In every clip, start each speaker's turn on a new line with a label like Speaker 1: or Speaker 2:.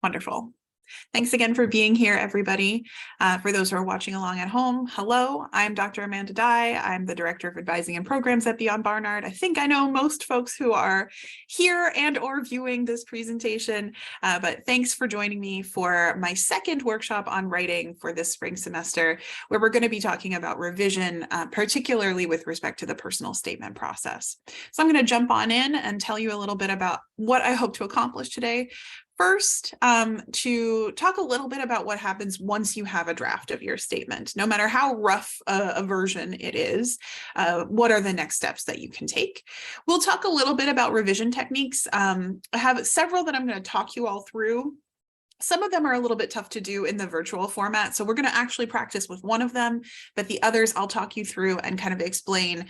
Speaker 1: Wonderful. Thanks again for being here, everybody. For those who are watching along at home, hello, I'm Dr. Amanda Dye. I'm the Director of Advising and Programs at Beyond Barnard. I think I know most folks who are here and or viewing this presentation, but thanks for joining me for my second workshop on writing for this spring semester, where we're going to be talking about revision, particularly with respect to the personal statement process. So I'm going to jump on in and tell you a little bit about what I hope to accomplish today. First, to talk a little bit about what happens once you have a draft of your statement. No matter how rough a version it is, what are the next steps that you can take? We'll talk a little bit about revision techniques. I have several that I'm going to talk you all through. Some of them are a little bit tough to do in the virtual format, so we're going to actually practice with one of them, but the others I'll talk you through and kind of explain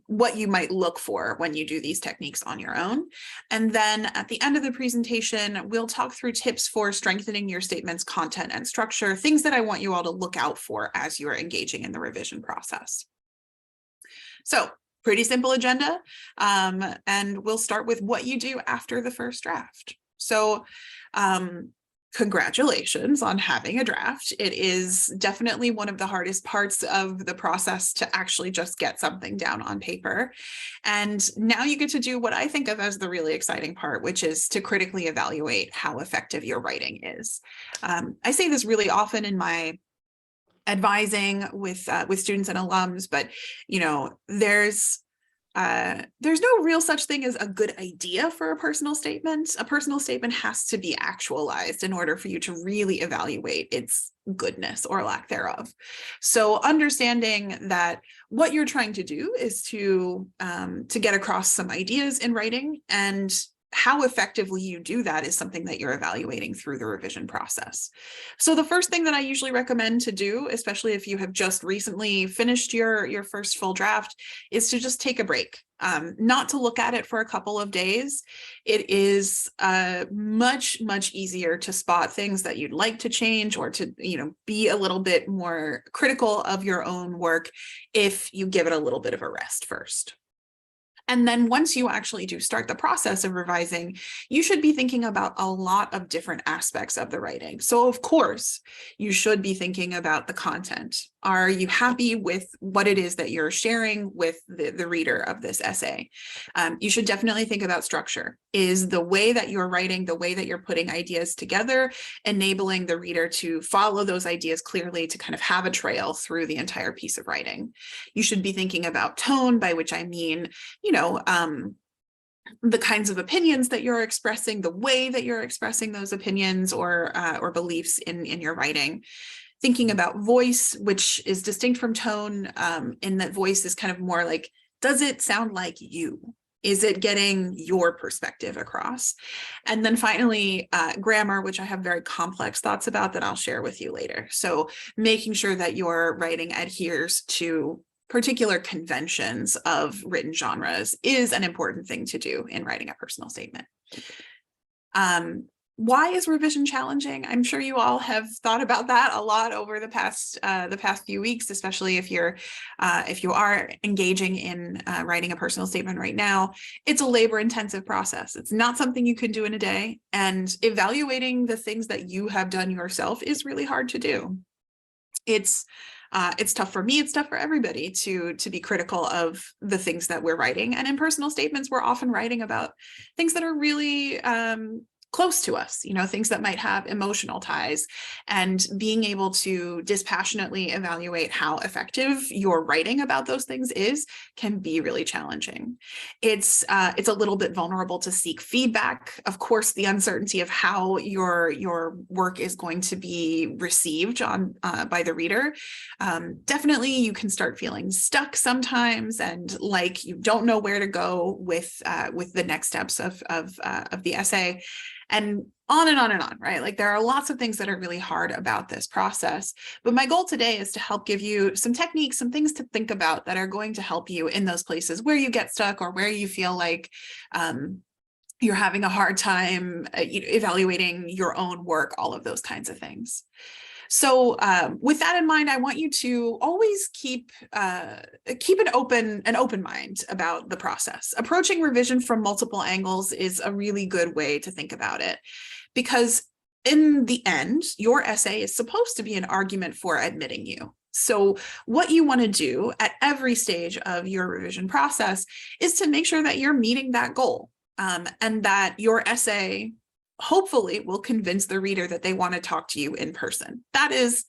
Speaker 1: what you might look for when you do these techniques on your own. And then at the end of the presentation, we'll talk through tips for strengthening your statement's content and structure, things that I want you all to look out for as you're engaging in the revision process. So, pretty simple agenda, and we'll start with what you do after the first draft. So, congratulations on having a draft. It is definitely one of the hardest parts of the process to actually just get something down on paper. And now you get to do what I think of as the really exciting part, which is to critically evaluate how effective your writing is. I say this really often in my advising with students and alums, but there's no real such thing as a good idea for a personal statement. A personal statement has to be actualized in order for you to really evaluate its goodness or lack thereof. So understanding that what you're trying to do is to get across some ideas in writing, and how effectively you do that is something that you're evaluating through the revision process. So the first thing that I usually recommend to do, especially if you have just recently finished your first full draft, is to just take a break. Not to look at it for a couple of days. It is much easier to spot things that you'd like to change, or to be a little bit more critical of your own work if you give it a little bit of a rest first. And then once you actually do start the process of revising, you should be thinking about a lot of different aspects of the writing. So of course, you should be thinking about the content. Are you happy with what it is that you're sharing with the reader of this essay? You should definitely think about structure. Is the way that you're writing, the way that you're putting ideas together, enabling the reader to follow those ideas clearly, to kind of have a trail through the entire piece of writing? You should be thinking about tone, by which I mean, the kinds of opinions that you're expressing, the way that you're expressing those opinions or beliefs in your writing. Thinking about voice, which is distinct from tone, in that voice is kind of more like, does it sound like you? Is it getting your perspective across? And then finally, grammar, which I have very complex thoughts about that I'll share with you later. So making sure that your writing adheres to particular conventions of written genres is an important thing to do in writing a personal statement. Why is revision challenging? I'm sure you all have thought about that a lot over the past few weeks, especially if you are engaging in writing a personal statement right now. It's a labor-intensive process. It's not something you can do in a day, and evaluating the things that you have done yourself is really hard to do. It's tough for me, it's tough for everybody to be critical of the things that we're writing. And in personal statements, we're often writing about things that are really close to us, things that might have emotional ties, and being able to dispassionately evaluate how effective your writing about those things is can be really challenging. It's a little bit vulnerable to seek feedback. Of course, the uncertainty of how your work is going to be received by the reader. Definitely, you can start feeling stuck sometimes, and like you don't know where to go with the next steps of the essay. And on and on and on, right? Like there are lots of things that are really hard about this process. But my goal today is to help give you some techniques, some things to think about that are going to help you in those places where you get stuck, or where you feel like you're having a hard time evaluating your own work, all of those kinds of things. So with that in mind, I want you to always keep an open mind about the process. Approaching revision from multiple angles is a really good way to think about it, because in the end, your essay is supposed to be an argument for admitting you. So what you want to do at every stage of your revision process is to make sure that you're meeting that goal, and that your essay hopefully will convince the reader that they want to talk to you in person. That is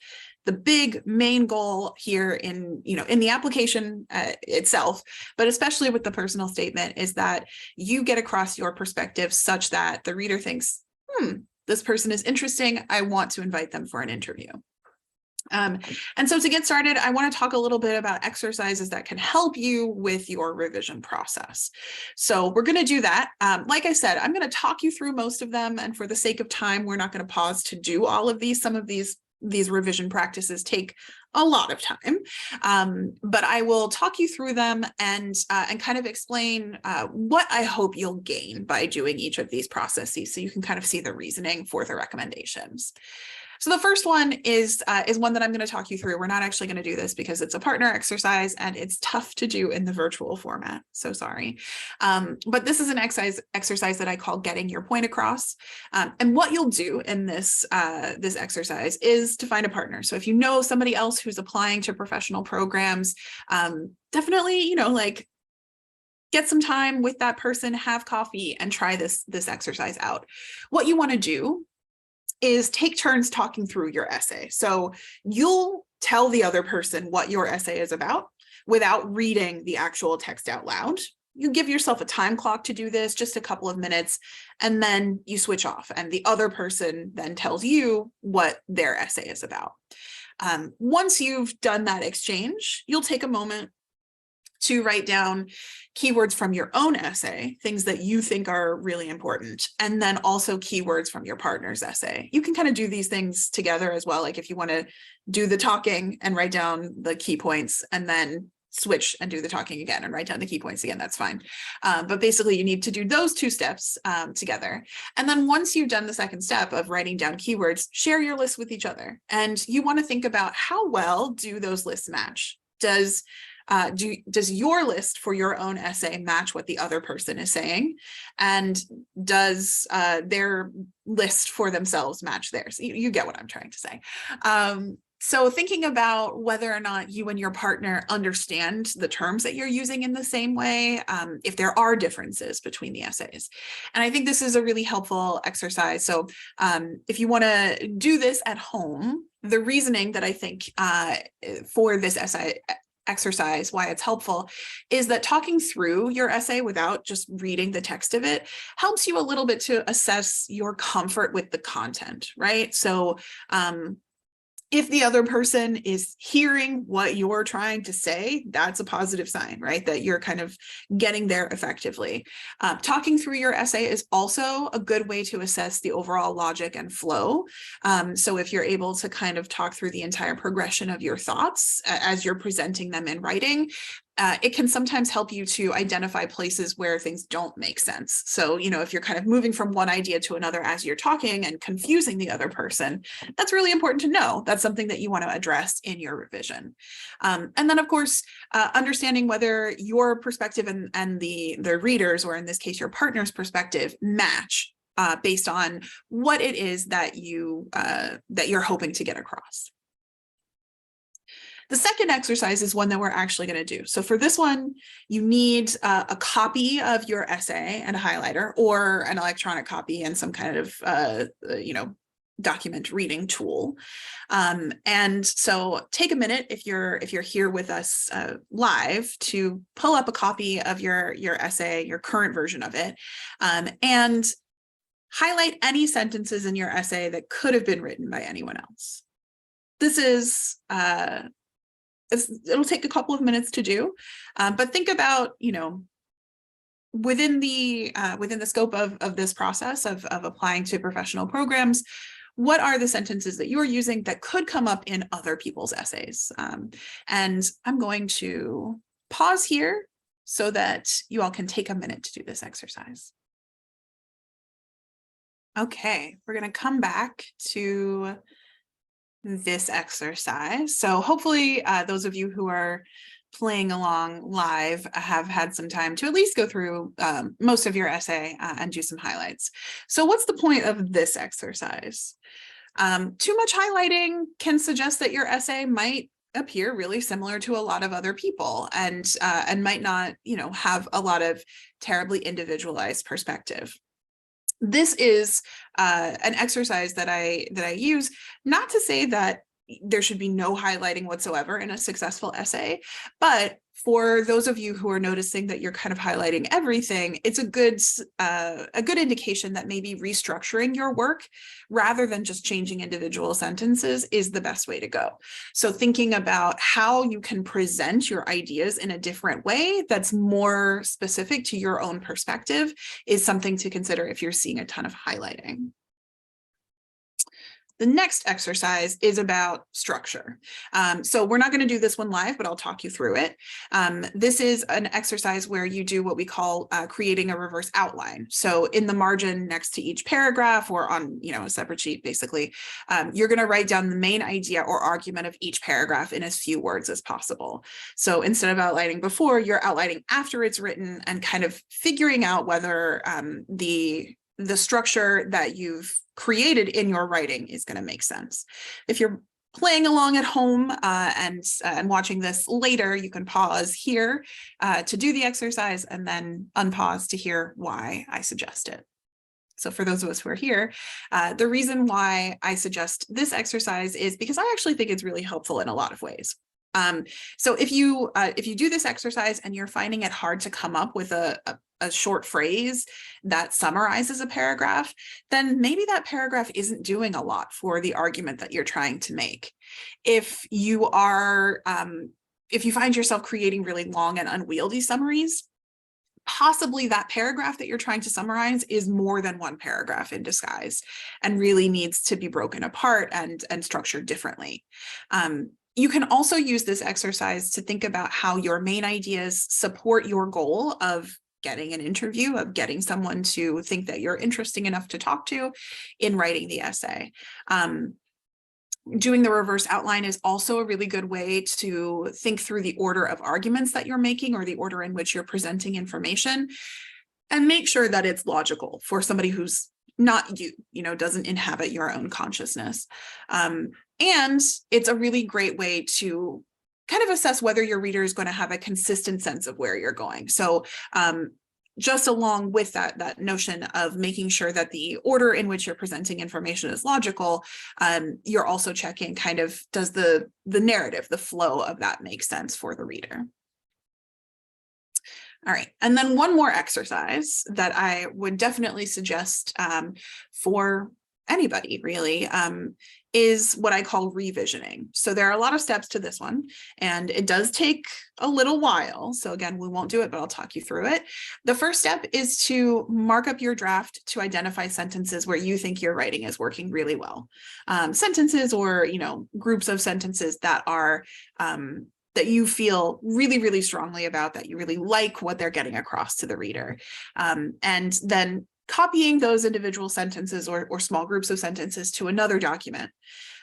Speaker 1: the big main goal here in the application itself, but especially with the personal statement, is that you get across your perspective such that the reader thinks, this person is interesting, I want to invite them for an interview. And so to get started, I want to talk a little bit about exercises that can help you with your revision process. So we're going to do that. Like I said, I'm going to talk you through most of them. And for the sake of time, we're not going to pause to do all of these. Some of these revision practices take a lot of time, but I will talk you through them and kind of explain what I hope you'll gain by doing each of these processes, so you can kind of see the reasoning for the recommendations. So the first one is one that I'm going to talk you through. We're not actually going to do this because it's a partner exercise and it's tough to do in the virtual format. So sorry. But this is an exercise that I call getting your point across. And what you'll do in this exercise is to find a partner. So if you know somebody else who's applying to professional programs, definitely, get some time with that person, have coffee, and try this exercise out. What you want to do is take turns talking through your essay. So you'll tell the other person what your essay is about without reading the actual text out loud. You give yourself a time clock to do this, just a couple of minutes, and then you switch off, and the other person then tells you what their essay is about. Once you've done that exchange, you'll take a moment to write down keywords from your own essay, things that you think are really important, and then also keywords from your partner's essay. You can kind of do these things together as well. Like if you want to do the talking and write down the key points, and then switch and do the talking again and write down the key points again, that's fine. But basically you need to do those two steps together. And then once you've done the second step of writing down keywords, share your list with each other. And you want to think about how well do those lists match? Does your list for your own essay match what the other person is saying? And does their list for themselves match theirs? You get what I'm trying to say. So thinking about whether or not you and your partner understand the terms that you're using in the same way, if there are differences between the essays. And I think this is a really helpful exercise. So if you want to do this at home, the reasoning that I think for this essay exercise, why it's helpful, is that talking through your essay without just reading the text of it helps you a little bit to assess your comfort with the content, right? So if the other person is hearing what you're trying to say, that's a positive sign, right? That you're kind of getting there effectively. Talking through your essay is also a good way to assess the overall logic and flow. So if you're able to kind of talk through the entire progression of your thoughts as you're presenting them in writing, it can sometimes help you to identify places where things don't make sense. So, if you're kind of moving from one idea to another as you're talking and confusing the other person, that's really important to know. That's something that you want to address in your revision. And then, of course, understanding whether your perspective and the readers, or in this case, your partner's perspective, match based on what it is that you're hoping to get across. The second exercise is one that we're actually going to do. So for this one, you need a copy of your essay and a highlighter, or an electronic copy and some kind of, document reading tool. And so take a minute if you're here with us live, to pull up a copy of your essay, your current version of it, and highlight any sentences in your essay that could have been written by anyone else. This is it'll take a couple of minutes to do, but think about, within the scope of this process of applying to professional programs, what are the sentences that you're using that could come up in other people's essays? And I'm going to pause here so that you all can take a minute to do this exercise. Okay, we're going to come back to this exercise. So hopefully those of you who are playing along live have had some time to at least go through most of your essay and do some highlights. So what's the point of this exercise? Too much highlighting can suggest that your essay might appear really similar to a lot of other people and might not, have a lot of terribly individualized perspective. This is an exercise that I use, not to say that there should be no highlighting whatsoever in a successful essay, but for those of you who are noticing that you're kind of highlighting everything, it's a good indication that maybe restructuring your work rather than just changing individual sentences is the best way to go. So thinking about how you can present your ideas in a different way that's more specific to your own perspective is something to consider if you're seeing a ton of highlighting. The next exercise is about structure. So we're not going to do this one live, but I'll talk you through it. This is an exercise where you do what we call creating a reverse outline. So in the margin next to each paragraph or on a separate sheet, basically, you're going to write down the main idea or argument of each paragraph in as few words as possible. So instead of outlining before, you're outlining after it's written and kind of figuring out whether the structure that you've created in your writing is going to make sense. If you're playing along at home and watching this later, you can pause here to do the exercise and then unpause to hear why I suggest it. So for those of us who are here, the reason why I suggest this exercise is because I actually think it's really helpful in a lot of ways. So if you do this exercise and you're finding it hard to come up with a short phrase that summarizes a paragraph, then maybe that paragraph isn't doing a lot for the argument that you're trying to make. If you find yourself creating really long and unwieldy summaries, possibly that paragraph that you're trying to summarize is more than one paragraph in disguise and really needs to be broken apart and structured differently. You can also use this exercise to think about how your main ideas support your goal of getting an interview, of getting someone to think that you're interesting enough to talk to in writing the essay. Doing the reverse outline is also a really good way to think through the order of arguments that you're making or the order in which you're presenting information and make sure that it's logical for somebody who's not doesn't inhabit your own consciousness. And it's a really great way to kind of assess whether your reader is going to have a consistent sense of where you're going. So just along with that notion of making sure that the order in which you're presenting information is logical, you're also checking kind of, does the narrative, the flow of that make sense for the reader? All right, and then one more exercise that I would definitely suggest for anybody really is what I call revisioning. So there are a lot of steps to this one, and it does take a little while. So again, we won't do it, but I'll talk you through it. The first step is to mark up your draft to identify sentences where you think your writing is working really well. Sentences or, groups of sentences that are that you feel really, really strongly about, that you really like what they're getting across to the reader. And then copying those individual sentences or small groups of sentences to another document.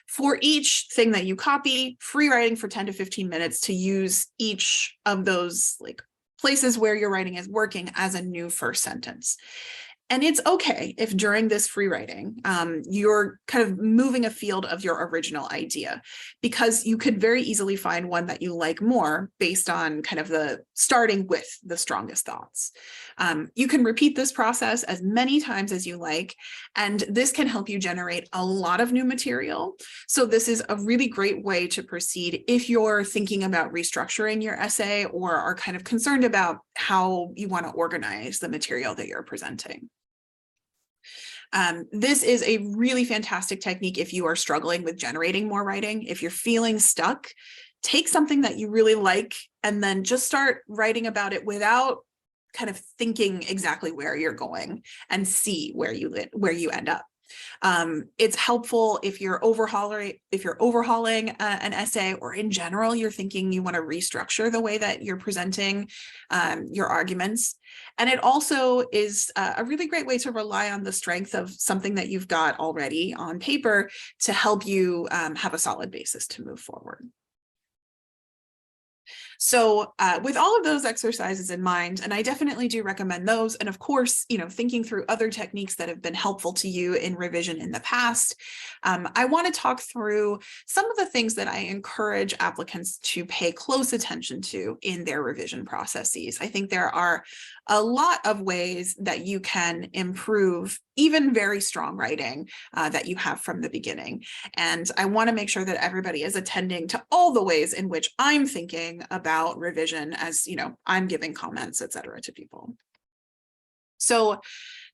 Speaker 1: For each thing that you copy, free writing for 10 to 15 minutes to use each of those places where your writing is working as a new first sentence. And it's okay if during this free writing, you're kind of moving a field of your original idea, because you could very easily find one that you like more based on kind of the starting with the strongest thoughts. You can repeat this process as many times as you like, and this can help you generate a lot of new material. So this is a really great way to proceed if you're thinking about restructuring your essay or are kind of concerned about how you want to organize the material that you're presenting. This is a really fantastic technique if you are struggling with generating more writing. If you're feeling stuck, take something that you really like and then just start writing about it without kind of thinking exactly where you're going and see where you end up. It's helpful if you're overhauling an essay, or in general, you're thinking you want to restructure the way that you're presenting your arguments. And it also is a really great way to rely on the strength of something that you've got already on paper to help you have a solid basis to move forward. So with all of those exercises in mind, and I definitely do recommend those. And of course, thinking through other techniques that have been helpful to you in revision in the past, I want to talk through some of the things that I encourage applicants to pay close attention to in their revision processes. I think there are a lot of ways that you can improve even very strong writing that you have from the beginning. And I want to make sure that everybody is attending to all the ways in which I'm thinking about revision as, I'm giving comments, et cetera, to people. So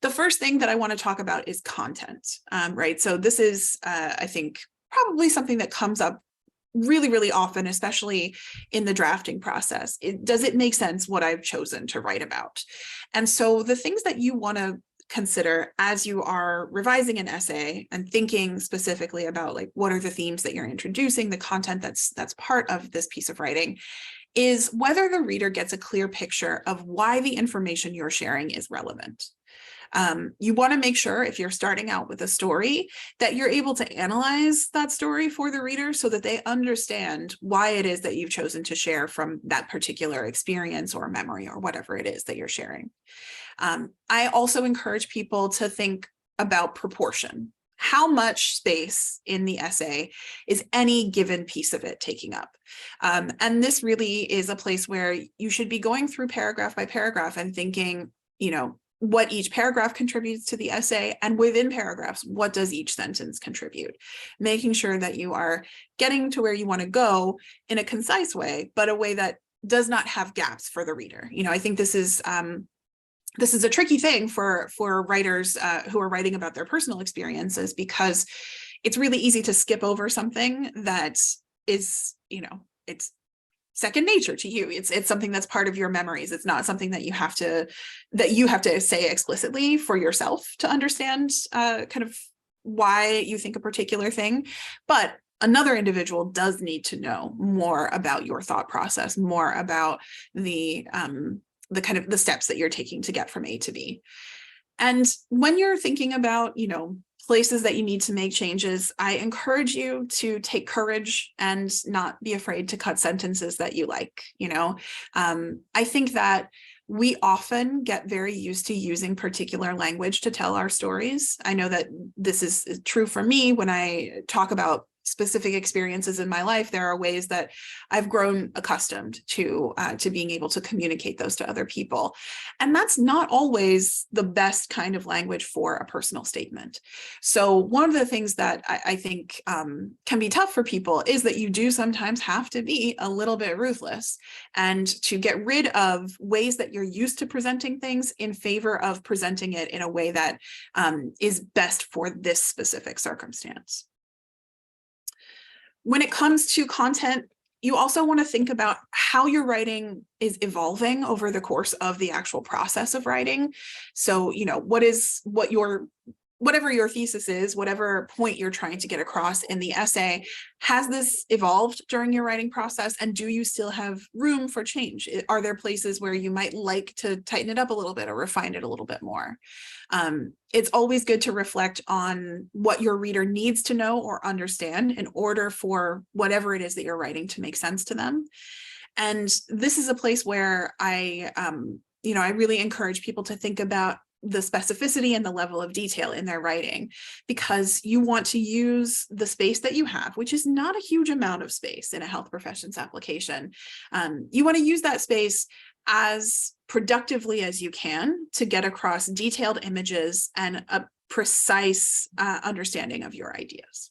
Speaker 1: the first thing that I want to talk about is content, right? So this is, I think, probably something that comes up really, really often, especially in the drafting process. Does it make sense what I've chosen to write about? And so the things that you want to consider as you are revising an essay and thinking specifically about like what are the themes that you're introducing, the content that's part of this piece of writing, is whether the reader gets a clear picture of why the information you're sharing is relevant. You want to make sure if you're starting out with a story that you're able to analyze that story for the reader so that they understand why it is that you've chosen to share from that particular experience or memory or whatever it is that you're sharing. I also encourage people to think about proportion. How much space in the essay is any given piece of it taking up? And this really is a place where you should be going through paragraph by paragraph and thinking, what each paragraph contributes to the essay, and within paragraphs, what does each sentence contribute? Making sure that you are getting to where you want to go in a concise way, but a way that does not have gaps for the reader. I think this is a tricky thing for writers who are writing about their personal experiences, because it's really easy to skip over something that is, it's second nature to you. It's something that's part of your memories. It's not something that you have to say explicitly for yourself to understand kind of why you think a particular thing. But another individual does need to know more about your thought process, more about the kind of the steps that you're taking to get from A to B. And when you're thinking about, places that you need to make changes, I encourage you to take courage and not be afraid to cut sentences that you like. I think that we often get very used to using particular language to tell our stories. I know that this is true for me when I talk about specific experiences in my life. There are ways that I've grown accustomed to being able to communicate those to other people. And that's not always the best kind of language for a personal statement. So one of the things that I think can be tough for people is that you do sometimes have to be a little bit ruthless and to get rid of ways that you're used to presenting things in favor of presenting it in a way that is best for this specific circumstance. When it comes to content, you also want to think about how your writing is evolving over the course of the actual process of writing. So, whatever your thesis is, whatever point you're trying to get across in the essay, has this evolved during your writing process? And do you still have room for change? Are there places where you might like to tighten it up a little bit or refine it a little bit more? It's always good to reflect on what your reader needs to know or understand in order for whatever it is that you're writing to make sense to them. And this is a place where I really encourage people to think about the specificity and the level of detail in their writing, because you want to use the space that you have, which is not a huge amount of space in a health professions application. You want to use that space as productively as you can to get across detailed images and a precise understanding of your ideas.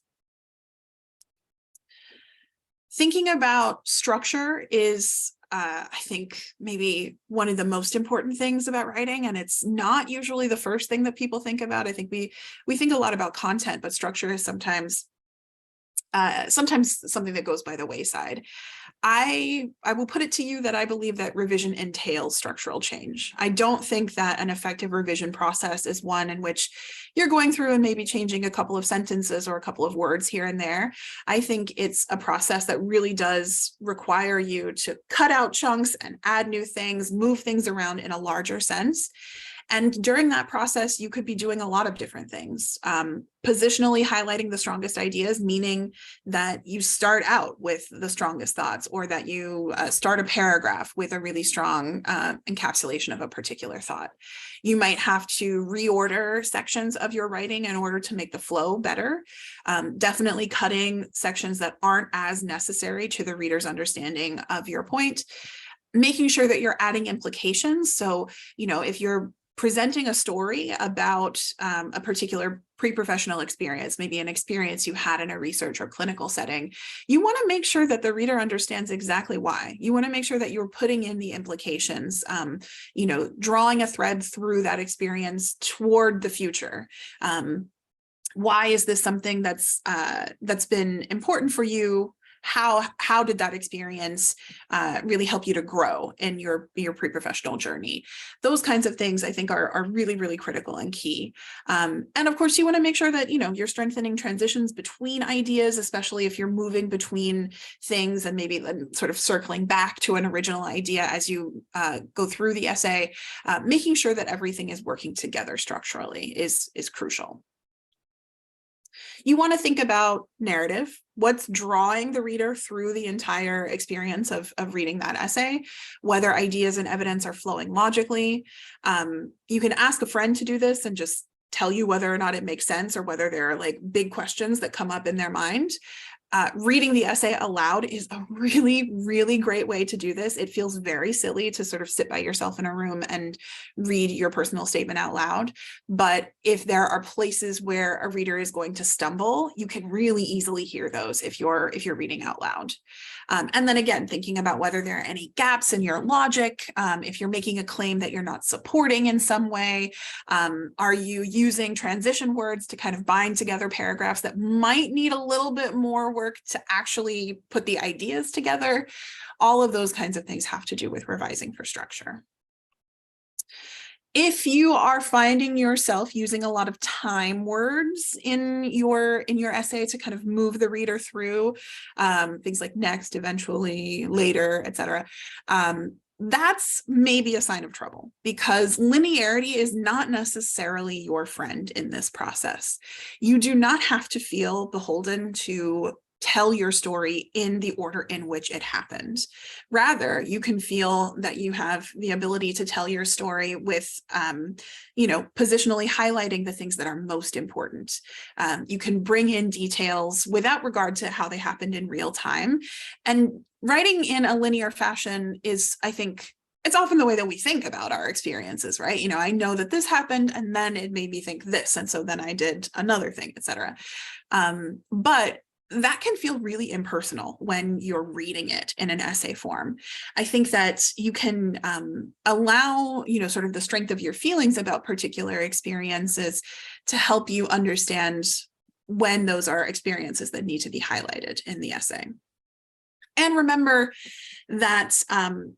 Speaker 1: Thinking about structure is I think maybe one of the most important things about writing, and it's not usually the first thing that people think about. I think we think a lot about content, but structure is sometimes something that goes by the wayside. I will put it to you that I believe that revision entails structural change. I don't think that an effective revision process is one in which you're going through and maybe changing a couple of sentences or a couple of words here and there. I think it's a process that really does require you to cut out chunks and add new things, move things around in a larger sense. And during that process, you could be doing a lot of different things. Positionally highlighting the strongest ideas, meaning that you start out with the strongest thoughts, or that you start a paragraph with a really strong encapsulation of a particular thought. You might have to reorder sections of your writing in order to make the flow better. Definitely cutting sections that aren't as necessary to the reader's understanding of your point. Making sure that you're adding implications. So, if you're presenting a story about a particular pre-professional experience, maybe an experience you had in a research or clinical setting, you want to make sure that the reader understands exactly why. You want to make sure that you're putting in the implications, drawing a thread through that experience toward the future. Why is this something that's been important for you? How did that experience really help you to grow in your pre-professional journey? Those kinds of things I think are really, really critical and key. And of course, you want to make sure that you're strengthening transitions between ideas, especially if you're moving between things and maybe sort of circling back to an original idea as you go through the essay. Making sure that everything is working together structurally is crucial. You want to think about narrative, what's drawing the reader through the entire experience of reading that essay, whether ideas and evidence are flowing logically. You can ask a friend to do this and just tell you whether or not it makes sense, or whether there are like big questions that come up in their mind. Reading the essay aloud is a really, really great way to do this. It feels very silly to sort of sit by yourself in a room and read your personal statement out loud. But if there are places where a reader is going to stumble, you can really easily hear those if you're reading out loud. And then again, thinking about whether there are any gaps in your logic, if you're making a claim that you're not supporting in some way, are you using transition words to kind of bind together paragraphs that might need a little bit more work to actually put the ideas together? All of those kinds of things have to do with revising for structure. If you are finding yourself using a lot of time words in your essay to kind of move the reader through, things like next, eventually, later, etc., that's maybe a sign of trouble, because linearity is not necessarily your friend in this process. You do not have to feel beholden to tell your story in the order in which it happened. Rather, you can feel that you have the ability to tell your story with, positionally highlighting the things that are most important. You can bring in details without regard to how they happened in real time. And writing in a linear fashion is, I think, it's often the way that we think about our experiences, right? I know that this happened and then it made me think this, and so then I did another thing, etc. But that can feel really impersonal when you're reading it in an essay form. I think that you can allow, sort of the strength of your feelings about particular experiences to help you understand when those are experiences that need to be highlighted in the essay. And remember that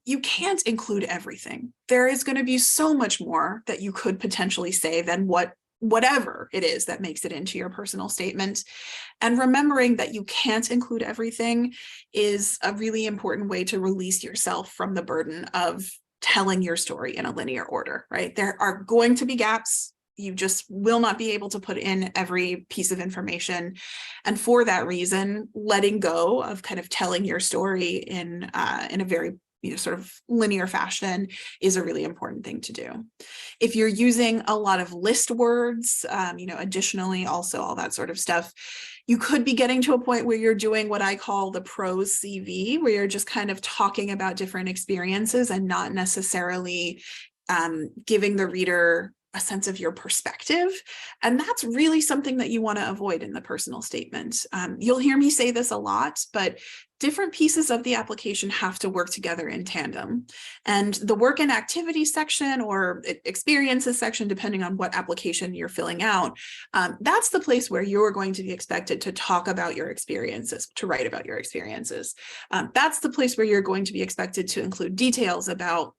Speaker 1: you can't include everything. There is going to be so much more that you could potentially say than whatever it is that makes it into your personal statement. And remembering that you can't include everything is a really important way to release yourself from the burden of telling your story in a linear order, right? There are going to be gaps. You just will not be able to put in every piece of information. And for that reason, letting go of kind of telling your story in a very sort of linear fashion is a really important thing to do. If you're using a lot of list words, additionally, also all that sort of stuff, you could be getting to a point where you're doing what I call the prose CV, where you're just kind of talking about different experiences and not necessarily giving the reader a sense of your perspective. And that's really something that you want to avoid in the personal statement. You'll hear me say this a lot, but different pieces of the application have to work together in tandem. And the work and activity section, or experiences section, depending on what application you're filling out, that's the place where you're going to be expected to talk about your experiences, to write about your experiences. That's the place where you're going to be expected to include details about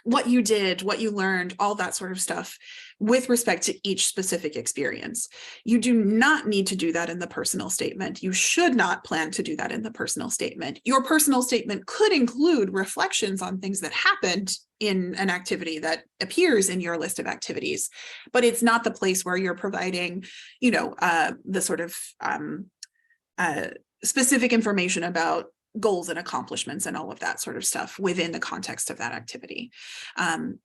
Speaker 1: what you did, what you learned, all that sort of stuff with respect to each specific experience. You do not need to do that in the personal statement. You should not plan to do that in the personal statement. Your personal statement could include reflections on things that happened in an activity that appears in your list of activities, but it's not the place where you're providing, the sort of specific information about goals and accomplishments and all of that sort of stuff within the context of that activity.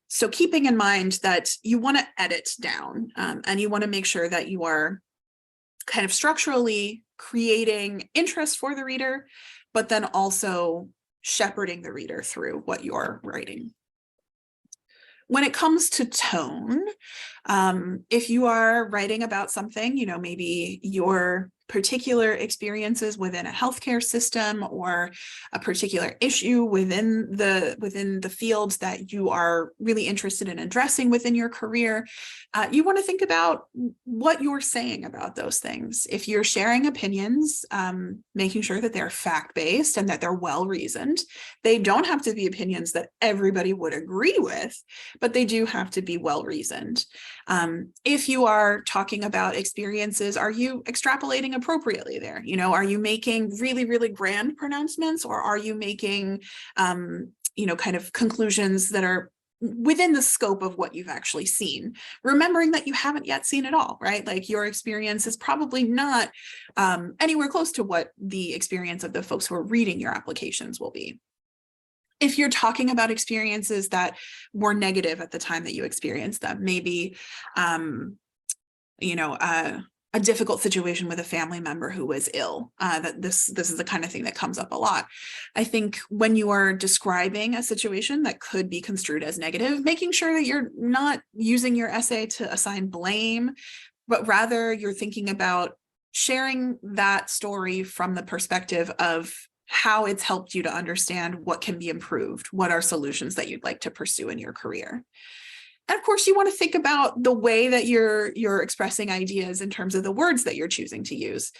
Speaker 1: So keeping in mind that you want to edit down and you want to make sure that you are kind of structurally creating interest for the reader, but then also shepherding the reader through what you're writing. When it comes to tone, if you are writing about something, maybe your particular experiences within a healthcare system or a particular issue within the fields that you are really interested in addressing within your career, you want to think about what you're saying about those things. If you're sharing opinions, making sure that they're fact-based and that they're well-reasoned. They don't have to be opinions that everybody would agree with, but they do have to be well-reasoned. If you are talking about experiences, are you extrapolating appropriately there? Are you making really, really grand pronouncements, or are you making, kind of conclusions that are within the scope of what you've actually seen, remembering that you haven't yet seen it all, right? Like your experience is probably not anywhere close to what the experience of the folks who are reading your applications will be. If you're talking about experiences that were negative at the time that you experienced them, maybe, a difficult situation with a family member who was ill, that this is the kind of thing that comes up a lot. I think when you are describing a situation that could be construed as negative, making sure that you're not using your essay to assign blame, but rather you're thinking about sharing that story from the perspective of how it's helped you to understand what can be improved, what are solutions that you'd like to pursue in your career. And of course, you want to think about the way that you're expressing ideas in terms of the words that you're choosing to use.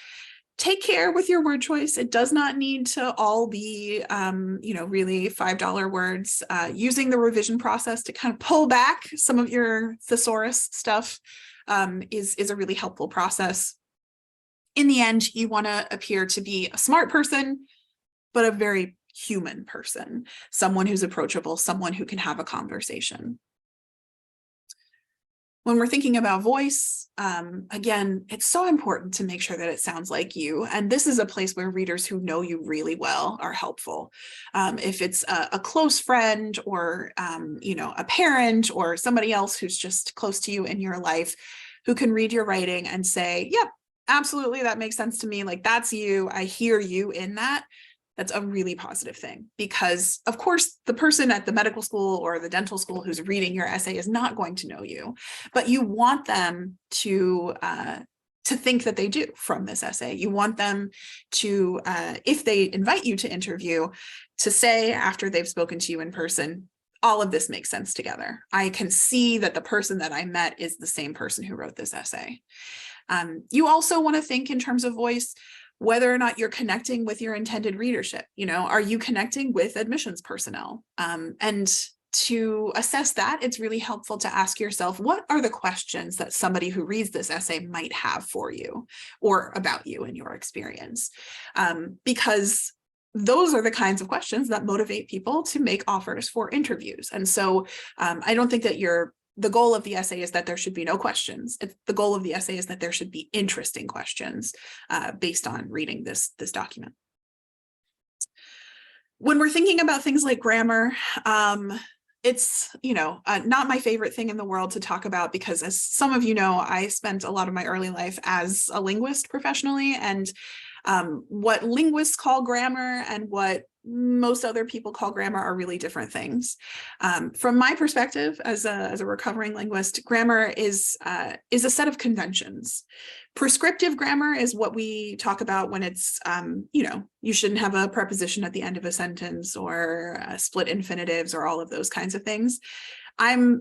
Speaker 1: Take care with your word choice. It does not need to all be, really $5 words. Using the revision process to kind of pull back some of your thesaurus stuff is a really helpful process. In the end, you want to appear to be a smart person, but a very human person, someone who's approachable, someone who can have a conversation. When we're thinking about voice, again, it's so important to make sure that it sounds like you. And this is a place where readers who know you really well are helpful. If it's a close friend or, a parent or somebody else who's just close to you in your life who can read your writing and say, yep, absolutely, that makes sense to me. Like, that's you. I hear you in that. That's a really positive thing, because of course the person at the medical school or the dental school who's reading your essay is not going to know you, but you want them to think that they do from this essay. You want them to, if they invite you to interview, to say after they've spoken to you in person, all of this makes sense together. I can see that the person that I met is the same person who wrote this essay. You also want to think in terms of voice, whether or not you're connecting with your intended readership. Are you connecting with admissions personnel? And to assess that, it's really helpful to ask yourself, what are the questions that somebody who reads this essay might have for you or about you in your experience? Because those are the kinds of questions that motivate people to make offers for interviews. And so I don't think that the goal of the essay is that there should be no questions. The goal of the essay is that there should be interesting questions based on reading this document. When we're thinking about things like grammar, it's not my favorite thing in the world to talk about, because as some of you know, I spent a lot of my early life as a linguist professionally, and what linguists call grammar and what most other people call grammar are really different things. From my perspective as a recovering linguist, grammar is a set of conventions. Prescriptive grammar is what we talk about when it's, you shouldn't have a preposition at the end of a sentence, or split infinitives, or all of those kinds of things. I'm,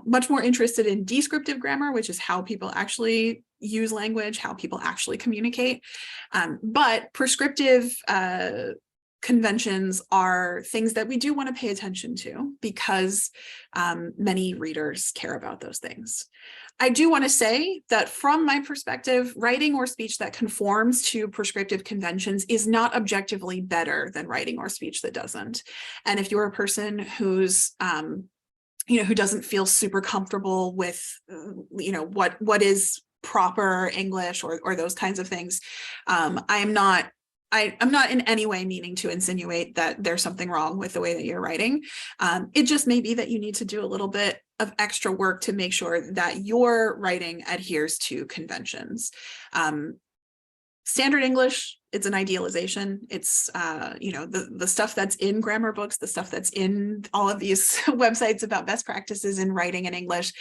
Speaker 1: much more interested in descriptive grammar, which is how people actually use language, how people actually communicate. But prescriptive conventions are things that we do want to pay attention to because many readers care about those things. I do want to say that from my perspective, writing or speech that conforms to prescriptive conventions is not objectively better than writing or speech that doesn't. And if you're a person who's who doesn't feel super comfortable with what is proper English or those kinds of things, I'm not in any way meaning to insinuate that there's something wrong with the way that you're writing. It just may be that you need to do a little bit of extra work to make sure that your writing adheres to conventions. Standard English, it's an idealization. It's the stuff that's in grammar books, the stuff that's in all of these websites about best practices in writing in English.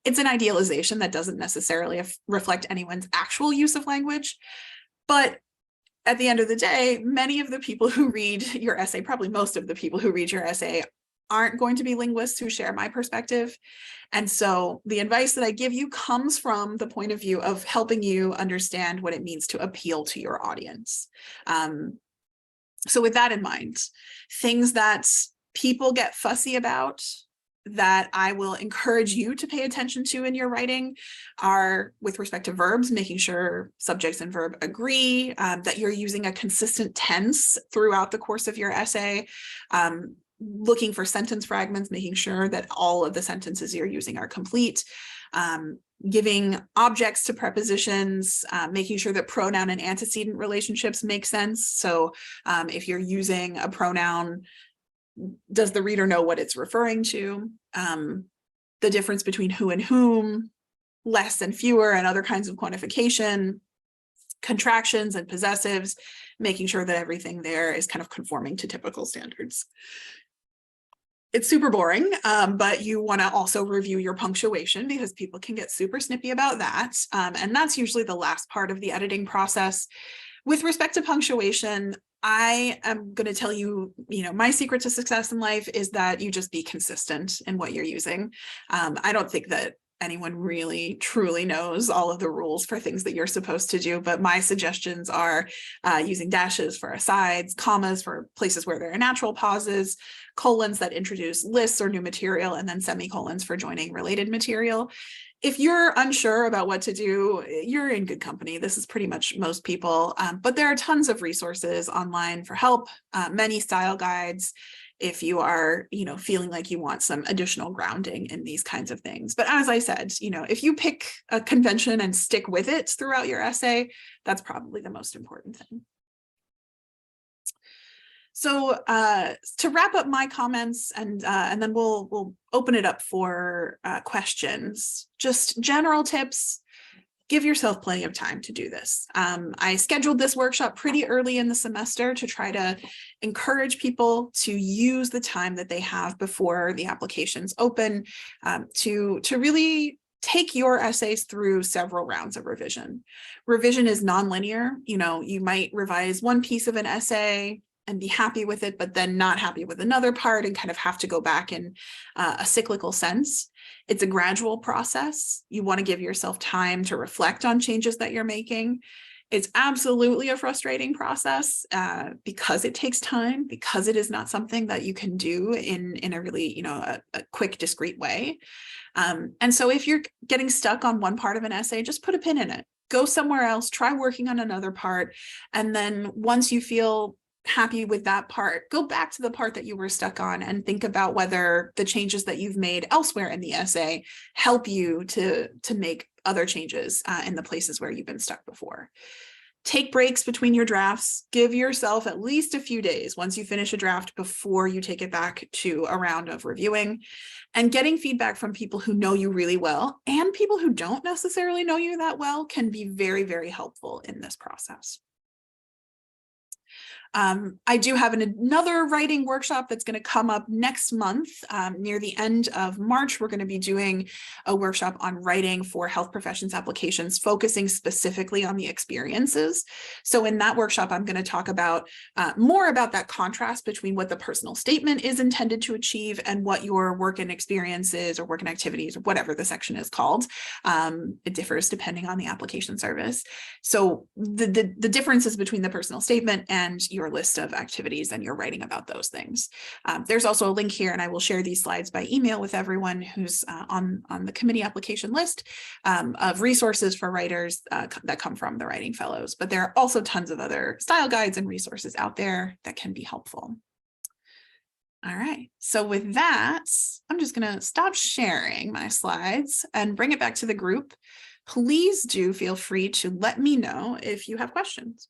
Speaker 1: It's an idealization that doesn't necessarily reflect anyone's actual use of language. But at the end of the day, many of the people who read your essay, probably most of the people who read your essay, aren't going to be linguists who share my perspective. And so the advice that I give you comes from the point of view of helping you understand what it means to appeal to your audience. So with that in mind, things that people get fussy about that I will encourage you to pay attention to in your writing are, with respect to verbs, making sure subjects and verb agree, that you're using a consistent tense throughout the course of your essay, looking for sentence fragments, making sure that all of the sentences you're using are complete, giving objects to prepositions, making sure that pronoun and antecedent relationships make sense. So if you're using a pronoun, does the reader know what it's referring to? The difference between who and whom, less and fewer, and other kinds of quantification, contractions and possessives, making sure that everything there is kind of conforming to typical standards. It's super boring, but you want to also review your punctuation because people can get super snippy about that. And that's usually the last part of the editing process. With respect to punctuation, I am going to tell you, my secret to success in life is that you just be consistent in what you're using. I don't think that anyone really truly knows all of the rules for things that you're supposed to do, but my suggestions are using dashes for asides, commas for places where there are natural pauses, colons that introduce lists or new material, and then semicolons for joining related material. If you're unsure about what to do, you're in good company. This is pretty much most people, but there are tons of resources online for help, many style guides, if you are, feeling like you want some additional grounding in these kinds of things. But as I said, if you pick a convention and stick with it throughout your essay, that's probably the most important thing. So to wrap up my comments, and then we'll open it up for questions. Just general tips. Give yourself plenty of time to do this. I scheduled this workshop pretty early in the semester to try to encourage people to use the time that they have before the applications open to really take your essays through several rounds of revision. Revision is nonlinear. You might revise one piece of an essay and be happy with it, but then not happy with another part and kind of have to go back in a cyclical sense. It's a gradual process. You want to give yourself time to reflect on changes that you're making. It's absolutely a frustrating process because it takes time, because it is not something that you can do in a really, a quick, discrete way. And so if you're getting stuck on one part of an essay, just put a pin in it. Go somewhere else, try working on another part. And then once you feel happy with that part, go back to the part that you were stuck on and think about whether the changes that you've made elsewhere in the essay help you to make other changes in the places where you've been stuck before. Take breaks between your drafts. Give yourself at least a few days once you finish a draft before you take it back to a round of reviewing. And getting feedback from people who know you really well and people who don't necessarily know you that well can be very, very helpful in this process. I do have another writing workshop that's going to come up next month. Near the end of March, we're going to be doing a workshop on writing for health professions applications, focusing specifically on the experiences. So in that workshop, I'm going to talk about more about that contrast between what the personal statement is intended to achieve and what your work and experiences or work and activities or whatever the section is called. It differs depending on the application service. So the differences between the personal statement and your your list of activities and you're writing about those things. There's also a link here, and I will share these slides by email with everyone who's on the committee application list of resources for writers that come from the Writing Fellows. But there are also tons of other style guides and resources out there that can be helpful. All right, so with that, I'm just going to stop sharing my slides and bring it back to the group. Please do feel free to let me know if you have questions.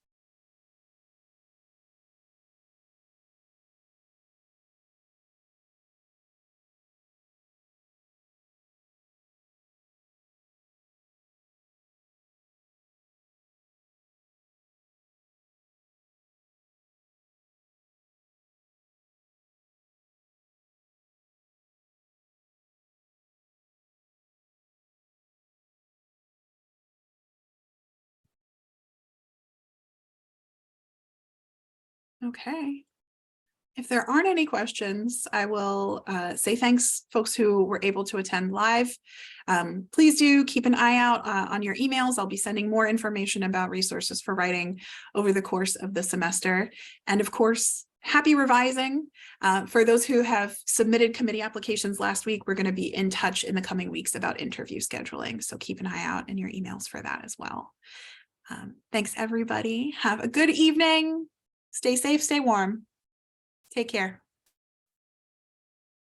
Speaker 1: Okay. If there aren't any questions, I will say thanks, folks who were able to attend live. Please do keep an eye out on your emails. I'll be sending more information about resources for writing over the course of the semester. And of course, happy revising. For those who have submitted committee applications last week, we're going to be in touch in the coming weeks about interview scheduling. So keep an eye out in your emails for that as well. Thanks, everybody. Have a good evening. Stay safe, stay warm. Take care.